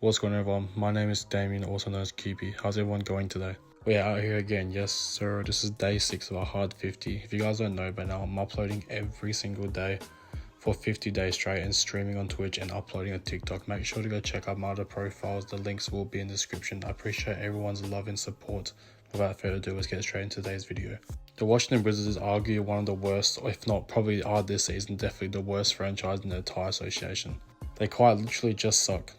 What's going on, everyone? My name is Damien, also known as qybii. How's everyone going today? We're out here again, yes sir. This is day 6 of our hard 50. If you guys don't know by now, I'm uploading every single day for 50 days straight and streaming on Twitch and uploading on TikTok. Make sure to go check out my other profiles. The links will be in the description. I appreciate everyone's love and support. Without further ado, let's get straight into today's video. The Washington Wizards is arguably one of the worst, if not probably are this season, definitely the worst franchise in the entire association. They quite literally just suck.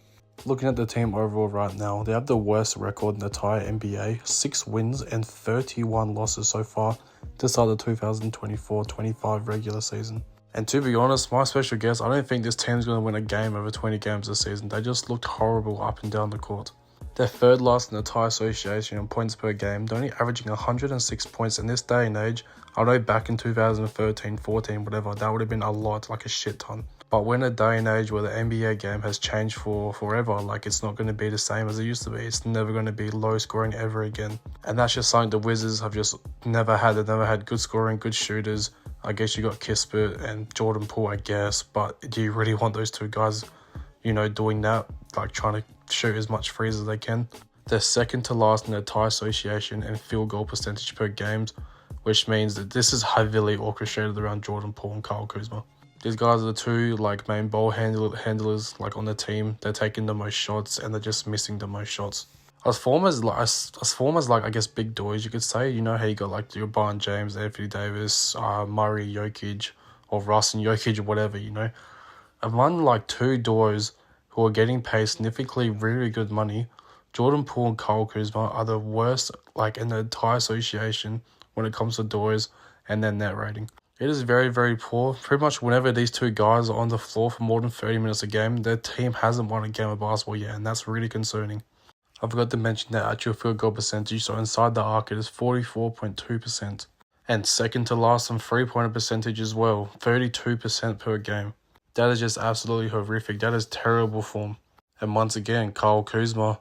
Looking at the team overall right now, they have the worst record in the entire NBA, 6 wins and 31 losses so far to start the 2024-25 regular season. And to be honest, my special guess, I don't think this team's going to win a game over 20 games this season. They just looked horrible up and down the court. They're third last in the entire association in points per game. They're only averaging 106 points in this day and age. I know back in 2013, 14, whatever, that would have been a lot, like a shit ton. But we're in a day and age where the NBA game has changed for forever. Like, it's not going to be the same as it used to be. It's never going to be low scoring ever again. And that's just something the Wizards have just never had. They've never had good scoring, good shooters. I guess you got Kispert and Jordan Poole, I guess. But do you really want those two guys, doing that? Like, trying to shoot as much threes as they can. They're second to last in the entire association in field goal percentage per game, which means that this is heavily orchestrated around Jordan Poole and Kuzma. These guys are the two main ball handlers on the team. They're taking the most shots and they're just missing the most shots. As form as I guess big doors, you could say, how you got your LeBron James, Anthony Davis, Murray, Jokic, or Russ and Jokic or whatever, Among two doors who are getting paid significantly really good money, Jordan Poole and Kuzma are the worst in the entire association when it comes to doors and their net rating. It is very, very poor. Pretty much whenever these two guys are on the floor for more than 30 minutes a game, their team hasn't won a game of basketball yet, and that's really concerning. I forgot to mention their actual field goal percentage, so inside the arc it is 44.2%. And second to last on three-pointer percentage as well, 32% per game. That is just absolutely horrific. That is terrible form. And once again, Kuzma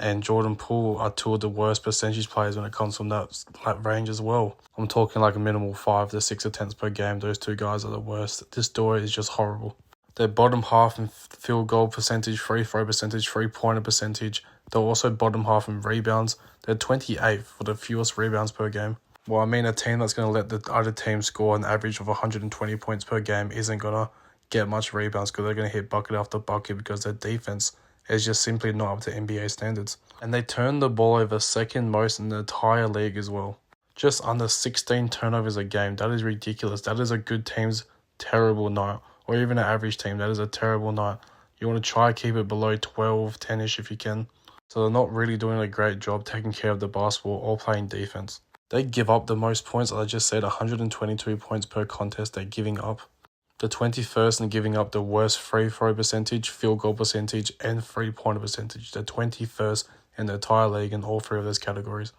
and Jordan Poole are two of the worst percentage players when it comes from that range as well. I'm talking a minimal 5 to 6 attempts per game. Those two guys are the worst. This door is just horrible. They're bottom half in field goal percentage, free throw percentage, three-pointer percentage. They're also bottom half in rebounds. They're 28th for the fewest rebounds per game. Well, I mean, a team that's going to let the other team score an average of 120 points per game isn't going to get much rebounds because they're going to hit bucket after bucket because their defense is just simply not up to NBA standards. And they turn the ball over second most in the entire league as well. Just under 16 turnovers a game. That is ridiculous. That is a good team's terrible night. Or even an average team. That is a terrible night. You want to try to keep it below 12, 10-ish if you can. So they're not really doing a great job taking care of the basketball or playing defense. They give up the most points. As I just said, 122 points per contest they're giving up. The 21st in giving up the worst free throw percentage, field goal percentage, and three-pointer percentage. The 21st in the entire league in all three of those categories.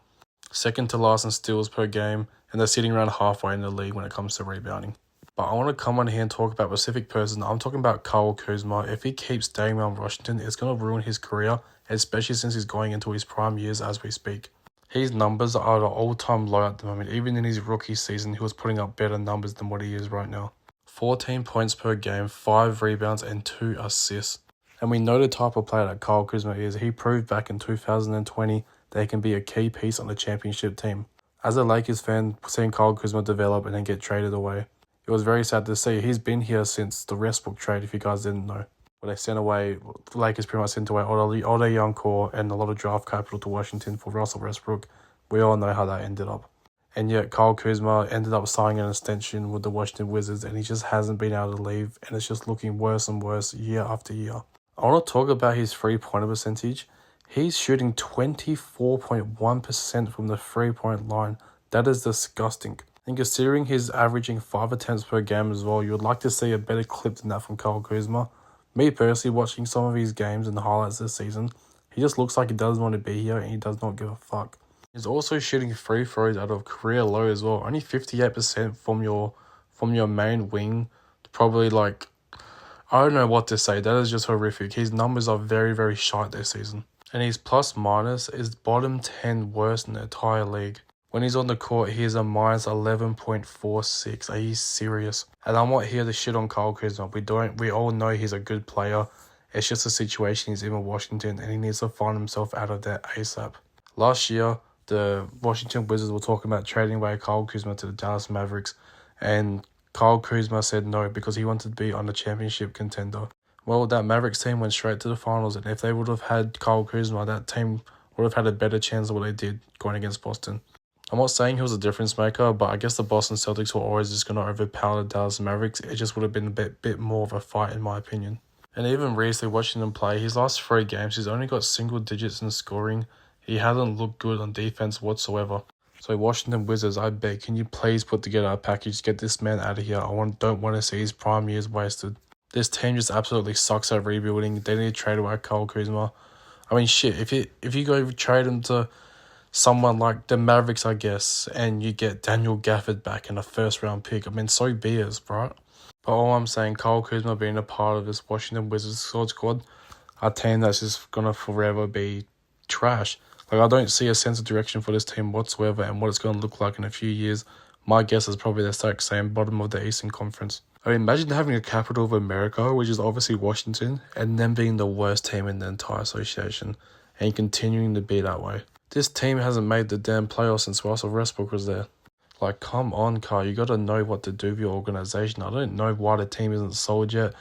Second to last in steals per game, and they're sitting around halfway in the league when it comes to rebounding. But I want to come on here and talk about a specific person. I'm talking about Kuzma. If he keeps staying around Washington, it's going to ruin his career, especially since he's going into his prime years as we speak. His numbers are at an all-time low at the moment. Even in his rookie season, he was putting up better numbers than what he is right now. 14 points per game, 5 rebounds, and 2 assists. And we know the type of player that Kuzma is. He proved back in 2020 that he can be a key piece on the championship team. As a Lakers fan, seeing Kuzma develop and then get traded away, it was very sad to see. He's been here since the Westbrook trade, if you guys didn't know. Where they sent away, the Lakers pretty much sent away all their young core and a lot of draft capital to Washington for Russell Westbrook. We all know how that ended up. And yet Kuzma ended up signing an extension with the Washington Wizards and he just hasn't been able to leave, and it's just looking worse and worse year after year. I want to talk about his three-pointer percentage. He's shooting 24.1% from the three-point line. That is disgusting. And considering he's averaging 5 attempts per game as well, you would like to see a better clip than that from Kuzma. Me personally, watching some of his games and the highlights this season, he just looks like he doesn't want to be here and he does not give a fuck. He's also shooting free throws out of career low as well. Only 58% from your main wing. Probably I don't know what to say. That is just horrific. His numbers are very, very shite this season. And his plus minus is bottom 10 worst in the entire league. When he's on the court, he is a minus 11.46. Are you serious? And I'm not here to shit on Kuzma. We all know he's a good player It's just a situation he's in with Washington and he needs to find himself out of there ASAP. Last year, the Washington Wizards were talking about trading away Kyle Kuzma to the Dallas Mavericks, and Kyle Kuzma said no because he wanted to be on a championship contender. Well, that Mavericks team went straight to the finals, and if they would have had Kyle Kuzma, that team would have had a better chance of what they did going against Boston. I'm not saying he was a difference maker, but I guess the Boston Celtics were always just going to overpower the Dallas Mavericks. It just would have been a bit more of a fight, in my opinion. And even recently, watching him play, his last 3 games, he's only got single digits in scoring. He hasn't looked good on defense whatsoever. So Washington Wizards, I beg, can you please put together a package, get this man out of here. Don't want to see his prime years wasted. This team just absolutely sucks at rebuilding. They need to trade away Kyle Kuzma. I mean, shit, if you go trade him to someone like the Mavericks, I guess, and you get Daniel Gafford back in a first-round pick, I mean, so be it, right? But all I'm saying, Kyle Kuzma being a part of this Washington Wizards squad, a team that's just going to forever be trash. Like, I don't see a sense of direction for this team whatsoever and what it's going to look like in a few years. My guess is probably the exact same bottom of the Eastern Conference. I mean, imagine having a capital of America, which is obviously Washington, and them being the worst team in the entire association and continuing to be that way. This team hasn't made the damn playoffs since Russell Westbrook was there. Like, come on, Kyle. You got to know what to do with your organization. I don't know why the team isn't sold yet.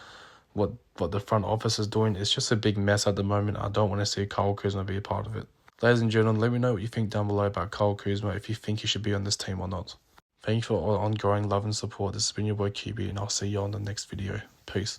What the front office is doing. It's just a big mess at the moment. I don't want to see Kyle Kuzma be a part of it. Ladies and gentlemen, let me know what you think down below about Kyle Kuzma, if you think he should be on this team or not. Thank you for all ongoing love and support. This has been your boy QB, and I'll see you on the next video. Peace.